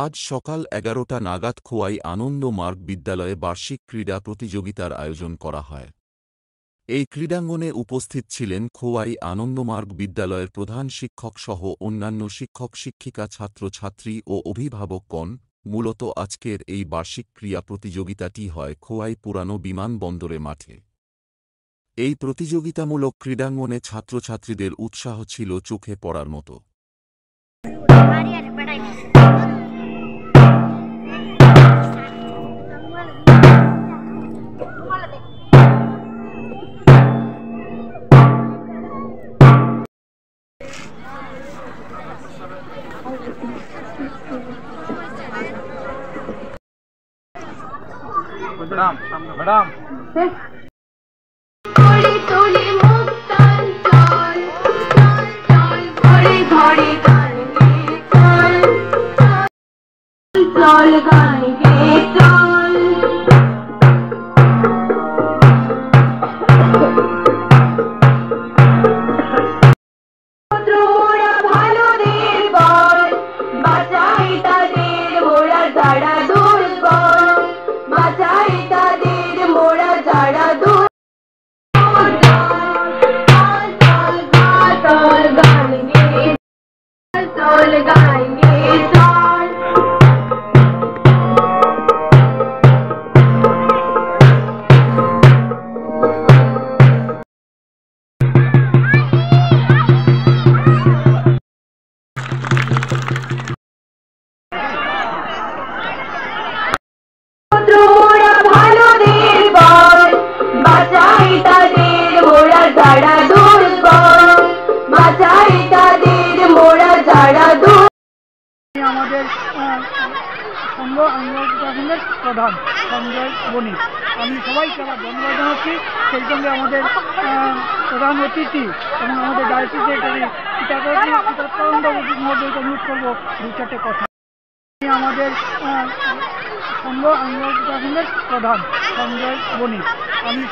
আজ সকাল ১১টা নাগাদ খোয়াই আনন্দ মার্গ বিদ্যালয়ে বার্ষিক ক্রীড়া প্রতিযোগিতার আয়োজন করা হয়। এই ক্রীড়াঙ্গনে উপস্থিত ছিলেন খোয়াই আনন্দমার্গ বিদ্যালয়ের প্রধান শিক্ষকসহ অন্যান্য শিক্ষক-শিক্ষিকা, ছাত্রছাত্রী ও অভিভাবকগণ। মূলত আজকের এই বার্ষিক ক্রীড়া প্রতিযোগিতাটি হয় খোয়াই পুরানো বিমানবন্দরে মাঠে। এই প্রতিযোগিতামূলক ক্রীড়াঙ্গনে ছাত্রছাত্রীদের উৎসাহ ছিল চোখে পড়ার মতো। मैडम प्रधान संजय बणिक सबाई धन्यवाद जानाচ্ছি। সেই সঙ্গে আমাদের প্রধান অতিথি এবং আমাদের ডায়াসিস সেক্রেটারি চিত্তানন্দ মহোদয়কে অনুরোধ করবো দু চারটে কথা। আমাদের সংঘ আন্দোলনের প্রধান সঞ্জয় বণিক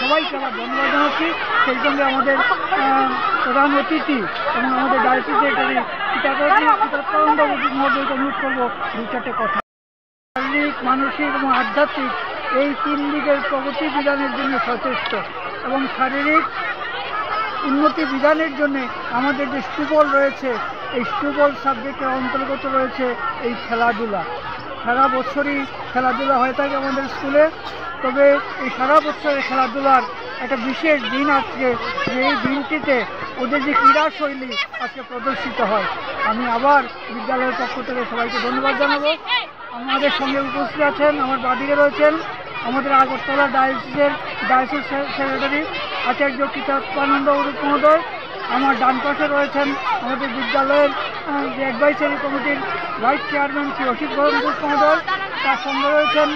সবাইকে ধন্যবাদ জানাচ্ছি। সেই সঙ্গে আমাদের প্রধান অতিথি এবং আমাদের ডায়াসিস সেক্রেটারি চিত্তানন্দ মহোদয়কে অনুরোধ করবো দু চারটে কথা। শারীরিক, মানসিক এবং আধ্যাত্মিক এই তিন দিকের প্রগতি বিধানের জন্য যথেষ্ট এবং শারীরিক উন্নতি বিধানের জন্য আমাদের যে স্টুবল রয়েছে, এই স্টুবল সাবজেক্টের অন্তর্গত রয়েছে এই খেলাধুলা। সারা বছরই খেলাধুলা হয়ে থাকে আমাদের স্কুলে, তবে এই সারা বছরের খেলাধুলার একটা বিশেষ দিন আজকে, যে এই দিনটিতে ওদের যে ক্রীড়া শৈলী আজকে প্রদর্শিত হয়। আমি আবার বিদ্যালয়ের পক্ষ থেকে সবাইকে ধন্যবাদ জানাবো। আমাদের সঙ্গে উপস্থিত আছেন, আমার বাদিকে রয়েছেন আমাদের আগরতলা ডায়াসিস সেক্রেটারি আচার্য চিত্তানন্দ মহোদয়। আমার ডান পাশে রয়েছেন আমাদের বিদ্যালয়ের যে অ্যাডভাইসারি কমিটির ভাইস চেয়ারম্যান শ্রী অসিত ঘোষ মহোদয়। তার সঙ্গে রয়েছেন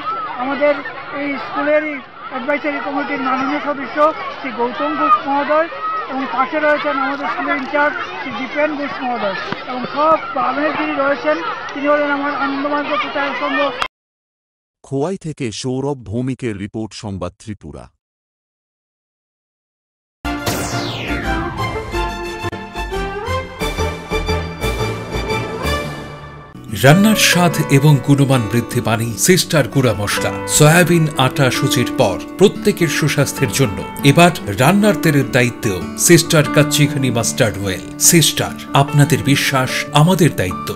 আমাদের এই স্কুলেরই অ্যাডভাইসারি কমিটির মাননীয় সদস্য শ্রী গৌতম ঘোষ মহোদয় এবং পাশে রয়েছেন আমাদের স্কুলের ইনচার্জ শ্রী দীপেন ঘোষ মহোদয় এবং সব গ্রামের যিনি রয়েছেন তিনি হলেন আমার আনন্দমার্গ প্রচার সংঘ। খোয়াই থেকে সৌরভ ভৌমিকের রিপোর্ট, সংবাদ ত্রিপুরা। রান্নার স্বাদ এবং গুণমান বৃদ্ধি পানি সিস্টার গুঁড়া মশলা। সয়াবিন আটা সুজির পর প্রত্যেকের সুস্বাস্থ্যের জন্য এবার রান্নার তেলের দায়িত্বেও sister kachi ghani mustard oil. Sister, আপনাদের বিশ্বাস আমাদের দায়িত্ব।